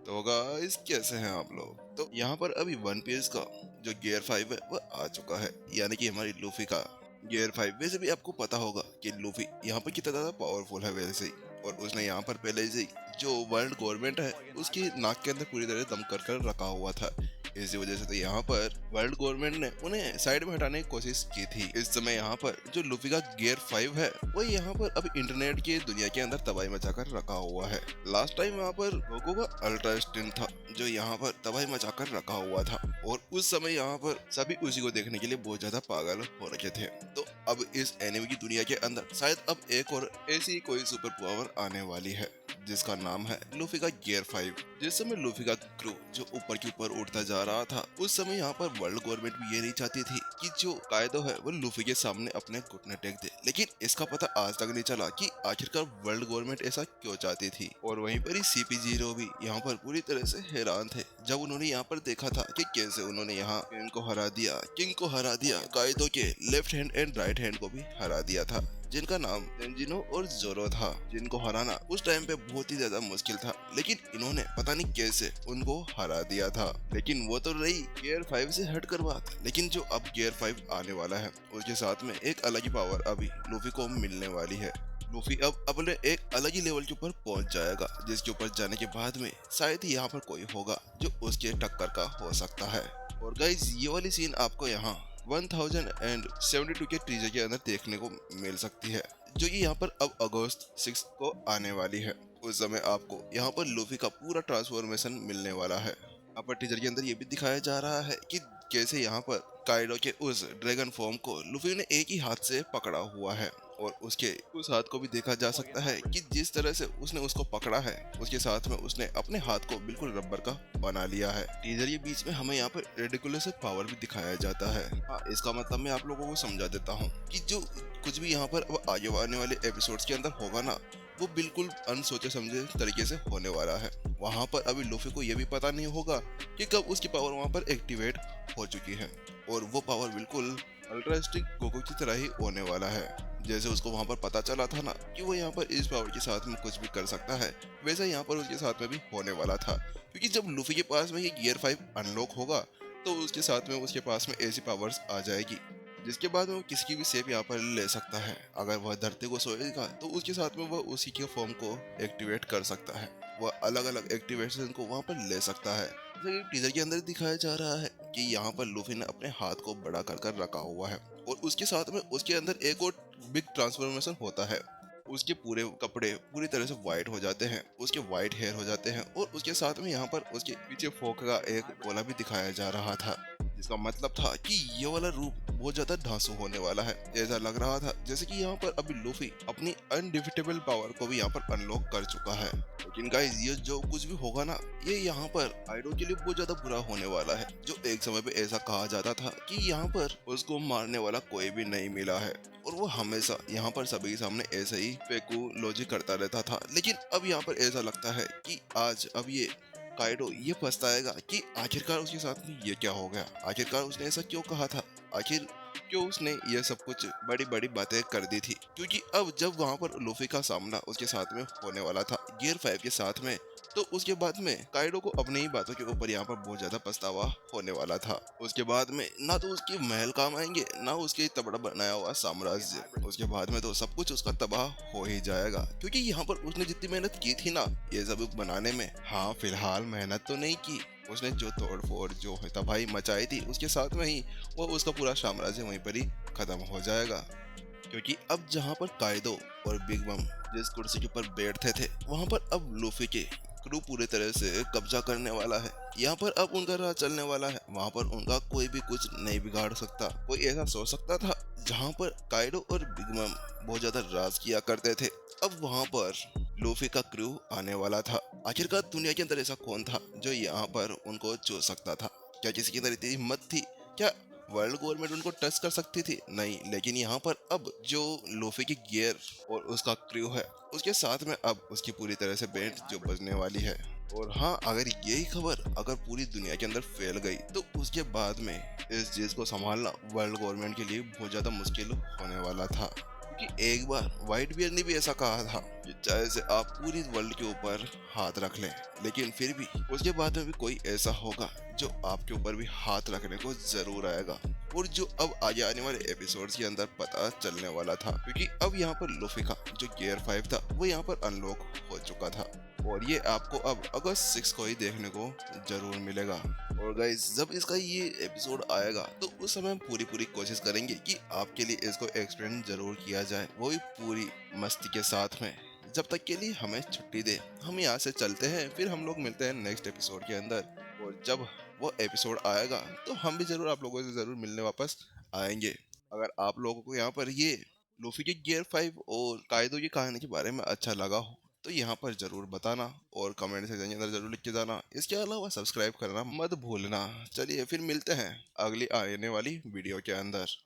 तो गाइस कैसे हैं आप लोग। तो यहाँ पर अभी वन पीस का जो गियर 5 है वह आ चुका है, यानी कि हमारी लूफी का गियर 5। वैसे भी आपको पता होगा कि लूफी यहाँ पर कितना ज्यादा पावरफुल है वैसे ही, और उसने यहाँ पर पहले से ही जो वर्ल्ड गवर्नमेंट है उसकी नाक के अंदर पूरी तरह दम कर रखा हुआ था। इसी वजह से तो यहाँ पर वर्ल्ड गवर्नमेंट ने उन्हें साइड में हटाने की कोशिश की थी। इस समय यहाँ पर जो लूफी का गियर 5 है वो यहाँ पर अभी इंटरनेट की दुनिया के अंदर तबाही मचाकर रखा हुआ है। लास्ट टाइम यहाँ पर गोकू का अल्ट्रा स्ट्रेंथ था जो यहाँ पर तबाही मचाकर रखा हुआ था, और उस समय यहाँ पर सभी उसी को देखने के लिए बहुत ज्यादा पागल हो रखे थे। तो अब इस एनिमे की दुनिया के अंदर शायद अब एक और ऐसी कोई सुपर पावर आने वाली है जिसका नाम है लूफी का गियर 5। जिस समय लूफी का क्रू जो ऊपर के ऊपर उड़ता जा रहा था, उस समय यहाँ पर वर्ल्ड गवर्नमेंट भी ये नहीं चाहती थी कि जो कायदो है वो लूफी के सामने अपने घुटने टेक दे, लेकिन इसका पता आज तक नहीं चला कि आखिरकार वर्ल्ड गवर्नमेंट ऐसा क्यों चाहती थी। और वहीं पर ही CP0 भी यहाँ पर पूरी तरह से हैरान थे जब उन्होंने यहाँ पर देखा था कि कैसे उन्होंने यहाँ किंग को हरा दिया, कायदो के left hand and right hand को भी हरा दिया था, जिनका नाम तेंजिनो और जोरो था, जिनको हराना उस टाइम पे बहुत ही ज्यादा मुश्किल था, लेकिन इन्होंने पता नहीं कैसे उनको हरा दिया था। लेकिन वो तो रही गियर 5 से हटकर बात, लेकिन जो अब गियर 5 आने वाला है उसके साथ में एक अलग ही पावर अभी लूफी को मिलने वाली है। लूफी अब अपने एक अलग ही लेवल के ऊपर पहुंच जाएगा, जिसके ऊपर जाने के बाद में शायद ही यहाँ पर कोई होगा जो उसके टक्कर का हो सकता है। और गाइस ये वाली सीन आपको यहाँ 1072 के टीजर के अंदर देखने को मिल सकती है, जो कि यहाँ पर अब अगस्त 6 को आने वाली है। उस समय आपको यहाँ पर लूफी का पूरा ट्रांसफॉर्मेशन मिलने वाला है। यहाँ पर टीजर के अंदर ये भी दिखाया जा रहा है कि कैसे यहाँ पर काइडो के उस ड्रैगन फॉर्म को लूफी ने एक ही हाथ से पकड़ा हुआ है, और उसके उस हाथ को भी देखा जा सकता है कि जिस तरह से उसने उसको पकड़ा है उसके साथ में उसने अपने हाथ को बिल्कुल रबर का बना लिया है। टीजर के बीच में हमें यहाँ पर रेडिकुलस पावर भी दिखाया जाता है। हाँ, इसका मतलब मैं आप लोगों को समझा देता हूँ कि जो कुछ भी यहाँ पर अब आगे आने वाले एपिसोड्स के अंदर होगा ना, वो बिल्कुल अनसोचे समझे तरीके से होने वाला है। वहाँ पर अभी लूफी को यह भी पता नहीं होगा कि कब उसकी पावर वहाँ पर एक्टिवेट हो चुकी है, और वो पावर बिल्कुल अल्ट्रा स्टिक गोकू की तरह ही होने वाला है। जैसे उसको वहाँ पर पता चला था ना कि वो यहाँ पर इस पावर के साथ में कुछ भी कर सकता है, वैसा यहाँ पर उसके साथ में भी होने वाला था। क्योंकि जब लूफी के पास में ये गियर 5 अनलॉक होगा तो उसके साथ में उसके पास में ऐसी पावर्स आ जाएगी जिसके बाद वो किसी की भी शेप यहाँ पर ले सकता है। अगर वह धरती को सोएगा तो उसके साथ में वह उसी के फॉर्म को एक्टिवेट कर सकता है, वह अलग अलग एक्टिवेशन को वहाँ पर ले सकता है। जैसे टीजर के अंदर दिखाया जा रहा है कि यहाँ पर लूफी ने अपने हाथ को बड़ा कर रखा हुआ है, और उसके साथ में उसके अंदर एक और बिग ट्रांसफॉर्मेशन होता है। उसके पूरे कपड़े पूरी तरह से व्हाइट हो जाते हैं, उसके व्हाइट हेयर हो जाते हैं, और उसके साथ में यहाँ पर उसके पीछे फोक का एक गोला भी दिखाया जा रहा था, जिसका मतलब था कि ये वाला रूप बहुत ज्यादा धांसू होने वाला है। ऐसा लग रहा था जैसे कि यहाँ पर अभी लूफी अपनी अनडिफिटेबल पावर को भी यहाँ पर अनलॉक कर चुका है। लेकिन गाइस ये जो कुछ भी होगा ना, ये यहाँ पर काइडो के लिए बहुत ज्यादा बुरा होने वाला है। जो एक समय पे ऐसा कहा जाता था कि यहाँ पर उसको मारने वाला कोई भी नहीं मिला है, और वो हमेशा यहाँ पर सभी के सामने ऐसे ही फेकू लॉजिक करता रहता था। लेकिन अब यहाँ पर ऐसा लगता है कि आज अब ये काइडो ये पछताएगा कि आखिरकार उसके साथ में ये क्या हो गया, आखिरकार उसने ऐसा क्यों कहा था, आखिर क्यों उसने ये सब कुछ बड़ी बड़ी बातें कर दी थी। क्योंकि अब जब वहां पर लूफी का सामना उसके साथ में होने वाला था गियर 5 के साथ में, तो उसके बाद में काइडो को अपनी ही बातों के ऊपर यहाँ पर बहुत ज्यादा पछतावा होने वाला था। उसके बाद में ना तो उसके महल काम आएंगे, ना उसके तबड़ा बनाया हुआ साम्राज्य, उसके बाद में तो सब कुछ उसका तबाह हो ही जाएगा। क्योंकि यहाँ पर उसने जितनी मेहनत की थी ना ये सब बनाने में, हाँ फिलहाल मेहनत तो नहीं की, उसने जो तोड़ फोड़ जो तबाही मचाई थी उसके साथ में ही वो उसका पूरा साम्राज्य वहीं पर ही खत्म हो जाएगा। क्योंकि अब जहाँ पर काइडो और बिग मम जिस कुर्सी के ऊपर बैठते थे वहाँ पर अब लूफी के क्रू पूरी तरह से कब्जा करने वाला है। यहाँ पर अब उनका राज चलने वाला है, वहाँ पर उनका कोई भी कुछ नहीं बिगाड़ सकता। कोई ऐसा सोच सकता था जहाँ पर काइडो और बिग मम बहुत ज्यादा राज किया करते थे, अब वहाँ पर लूफी का क्रू आने वाला था। आखिरकार दुनिया के अंदर ऐसा कौन था जो यहाँ पर उनको छू सकता था? क्या किसी के अंदर इतनी हिम्मत थी? क्या वर्ल्ड गवर्नमेंट उनको टच कर सकती थी? नहीं। लेकिन यहाँ पर अब जो लूफी की गियर और उसका क्रू है उसके साथ में अब उसकी पूरी तरह से बैंड जो बजने वाली है। और हाँ, अगर यही खबर अगर पूरी दुनिया के अंदर फैल गई तो उसके बाद में इस चीज को संभालना वर्ल्ड गवर्नमेंट के लिए बहुत ज्यादा मुश्किल होने वाला था। क्योंकि एक बार व्हाइट बियर ने भी ऐसा कहा था कि चाहे से आप पूरी वर्ल्ड के ऊपर हाथ रख लें, लेकिन फिर भी उसके बाद में भी कोई ऐसा होगा जो आपके ऊपर भी हाथ रखने को जरूर आएगा। और जो अब आगे आने वाले एपिसोड्स के अंदर पता चलने वाला था, क्योंकि अब यहाँ पर लूफी का जो गियर 5 था वो यहाँ पर अनलॉक हो चुका था, और ये आपको अब अगस्त 6 को ही देखने को जरूर मिलेगा। और गाइस जब इसका ये एपिसोड आएगा तो उस समय हम पूरी पूरी कोशिश करेंगे कि आपके लिए इसको एक्सप्लेन जरूर किया जाए, वो भी पूरी मस्ती के साथ में। जब तक के लिए हमें छुट्टी दे, हम यहाँ से चलते हैं, फिर हम लोग मिलते हैं नेक्स्ट एपिसोड के अंदर। और जब वो एपिसोड आएगा तो हम भी जरूर आप लोगों से जरूर मिलने वापस आएंगे। अगर आप लोगों को यहाँ पर ये लूफी के गियर 5 और कायदो की कहानी के बारे में अच्छा लगा हो तो यहाँ पर जरूर बताना और कमेंट सेक्शन के अंदर जरूर लिख के जाना। इसके अलावा सब्सक्राइब करना मत भूलना। चलिए फिर मिलते हैं अगली आने वाली वीडियो के अंदर।